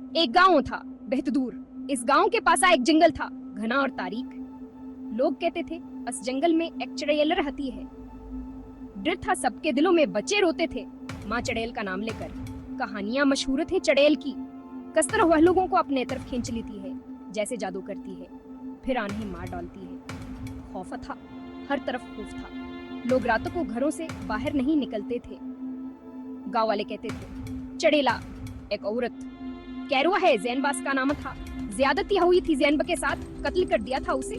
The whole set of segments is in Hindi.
एक गांव था बेहद दूर। इस गांव के पास एक जंगल था, घना और तारीक। लोग कहते थे इस जंगल में एक चुड़ैल रहती है। डर था सबके दिलों में, बच्चे रोते थे माँ चुड़ैल का नाम लेकर। कहानियां मशहूर थी चुड़ैल की, किस तरह वह लोगों को अपने तरफ खींच लेती है, जैसे जादू करती है, फिर आन्हें मार डालती है। खौफ था, हर तरफ खौफ था। लोग रातों को घरों से बाहर नहीं निकलते थे। गांव वाले कहते थे चुड़ैला एक औरत कैरुआ है, जैनबास का नाम था। ज्यादती हुई थी जैनब के साथ, कत्ल कर दिया था उसे,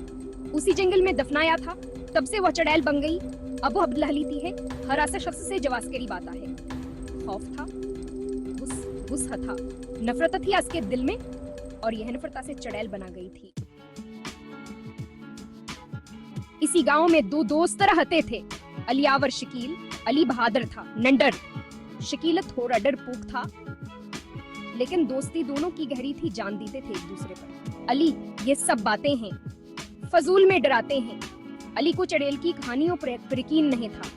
उसी जंगल में दफनाया था। तब से वह चुड़ैल बन गई। अब वो अब्दुल्ला लेती है, हर ऐसे शख्स से जवास्करी बात है। खौफ था, गुस्सा था, नफरत थी उसके दिल में, और यह नफरत से चुड़ैल बना गई थी। इसी गांव में दो दोस्त रहते थे, अली और शकील। अली बहादुर था, नंडर। शकील थोड़ा डरपोक था, लेकिन दोस्ती दोनों की गहरी थी, जान देते थे एक दूसरे पर। अली ये सब बातें हैं, फजूल में डराते हैं। अली को चुड़ैल की कहानियों पर यकीन नहीं था।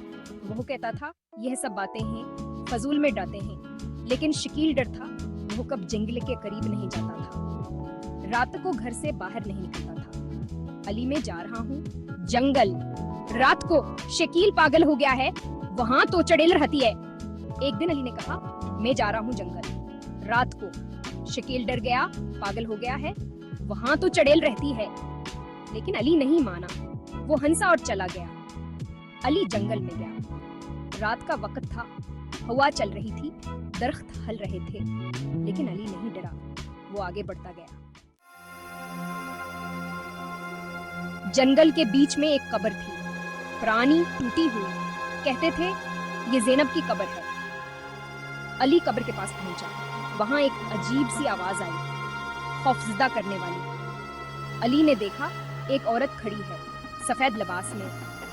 वो कहता था यह सब बातें हैं, फजूल में डराते हैं। लेकिन शकील डर था, वो कब जंगल के करीब नहीं जाता था, रात को घर से बाहर नहीं निकलता था। अली मैं जा रहा हूँ जंगल। रात को शकील पागल हो गया है, वहाँ तो चुड़ैल रहती है। एक दिन अली ने कहा मैं जा रहा हूँ जंगल रात को। शकील डर गया, पागल हो गया है, वहाँ तो चुड़ैल रहती है। लेकिन अली नहीं माना, वो हंसा और चला गया। अली जंगल में गया। रात का वक्त था, हवा चल रही थी, दरख्त हल रहे थे, लेकिन अली नहीं डरा, वो आगे बढ़ता गया। जंगल के बीच में एक कब्र थी, पुरानी टूटी हुई। कहते थे ये ज़ैनब की कब्र है। अली कब्र के पास पहुंचा। वहां एक अजीब सी आवाज आई, खौफजदा करने वाली। अली ने देखा एक औरत खड़ी है, सफेद लिबास में,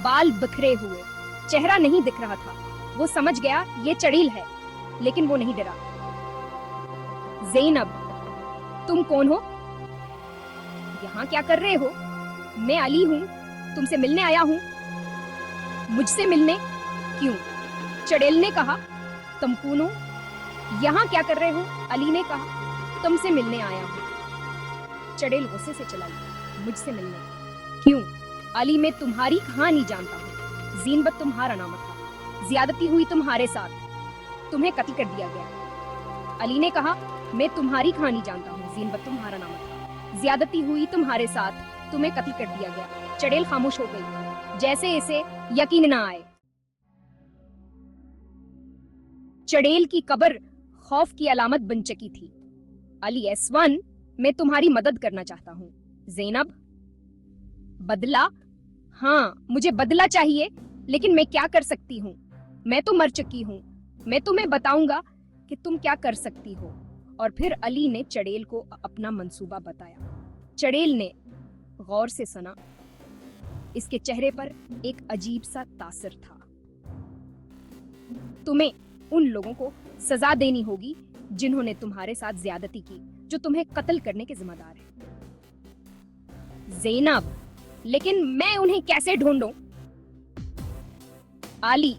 बाल बिखरे हुए, चेहरा नहीं दिख रहा था। वो समझ गया ये चुड़ैल है, लेकिन वो नहीं डरा। ज़ैनब, तुम कौन हो? यहाँ क्या कर रहे हो? मैं अली हूँ, तुमसे मिलने आया हूँ। मुझसे मिलने? क्यों? चुड़ैल ने कहा। तुम कौन हो? यहाँ क्या कर रहे हो? अली ने कहा तुमसे मिलने आया हूँ। चुड़ैल गुस्से से चला गया। मुझसे मिलने? क्यों? अली मैं तुम्हारी कहानी जानता हूँ। ज़ैनब तुम्हारा नाम था, ज्यादती हुई तुम्हारे साथ, तुम्हें कत्ल कर दिया गया। अली ने कहा मैं तुम्हारी कहानी जानता हूँ। ज़ैनब तुम्हारा नाम था, ज्यादती हुई तुम्हारे साथ, तुम्हें कत्ल कर दिया गया। चुड़ैल खामोश हो गई, जैसे इसे यकीन ना आए। चुड़ैल की कब्र खौफ की अलामत बन चुकी थी। अली S1, मैं तुम्हारी मदद करना चाहता हूँ। ज़ैनब, बदला? हाँ, मुझे बदला चाहिए, लेकिन मैं क्या कर सकती हूँ? मैं तो मर चुकी हूँ। मैं तुम्हें बताऊंगा कि तुम क्या कर सकती हो। और फिर अली ने चुड़ैल को अपना मंसूबा बताया। चुड़ैल ने गौर से सुना। इसके चेहरे पर एक अजीब सा तासर था। तुम्हें उन लोगों को सजा देनी होगी जिन्होंने तुम्हारे साथ ज्यादती की, जो तुम्हें कत्ल करने के जिम्मेदार हैं। ज़ैनब, लेकिन मैं उन्हें कैसे ढूंढूं? अली,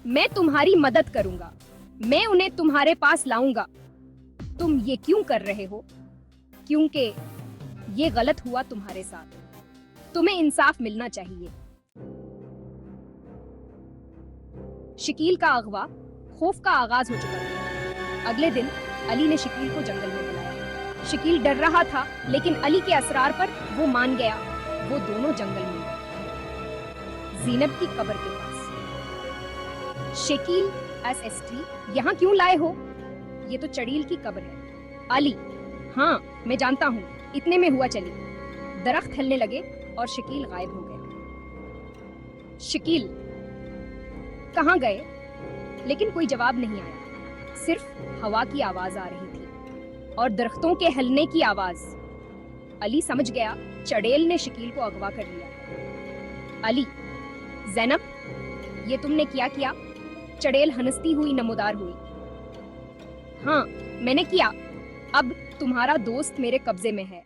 मैं तुम्हारी मदद करूंगा, मैं उन्हें तुम्हारे पास लाऊंगा। तुम ये क्यों कर रहे हो? क्योंकि ये गलत हुआ तुम्हारे साथ, तुम्हें इंसाफ मिलना चाहिए। शकील का अगवा, खौफ का आगाज हो चुका था। अगले दिन अली ने शकील को जंगल में बुलाया। शकील डर रहा था, लेकिन अली के असरार पर वो मान गया। वो दोनों जंगल में ज़ैनब की कब्र के पास। शकील SST, यहाँ क्यों लाए हो? ये तो चुड़ैल की कब्र है। अली, हाँ मैं जानता हूँ, इतने में हुआ चली। दरख्त हिलने लगे और शकील गायब हो गया। शकील कहाँ गए? लेकिन कोई जवाब नहीं आया, सिर्फ हवा की आवाज आ रही थी और दरख्तों के हिलने की आवाज। अली समझ गया चुड़ैल ने शकील को अगवा कर लिया। अली, ज़ैनब, ये तुमने क्या किया? चुड़ैल हंसती हुई नमोदार हुई। हाँ मैंने किया, अब तुम्हारा दोस्त मेरे कब्जे में है।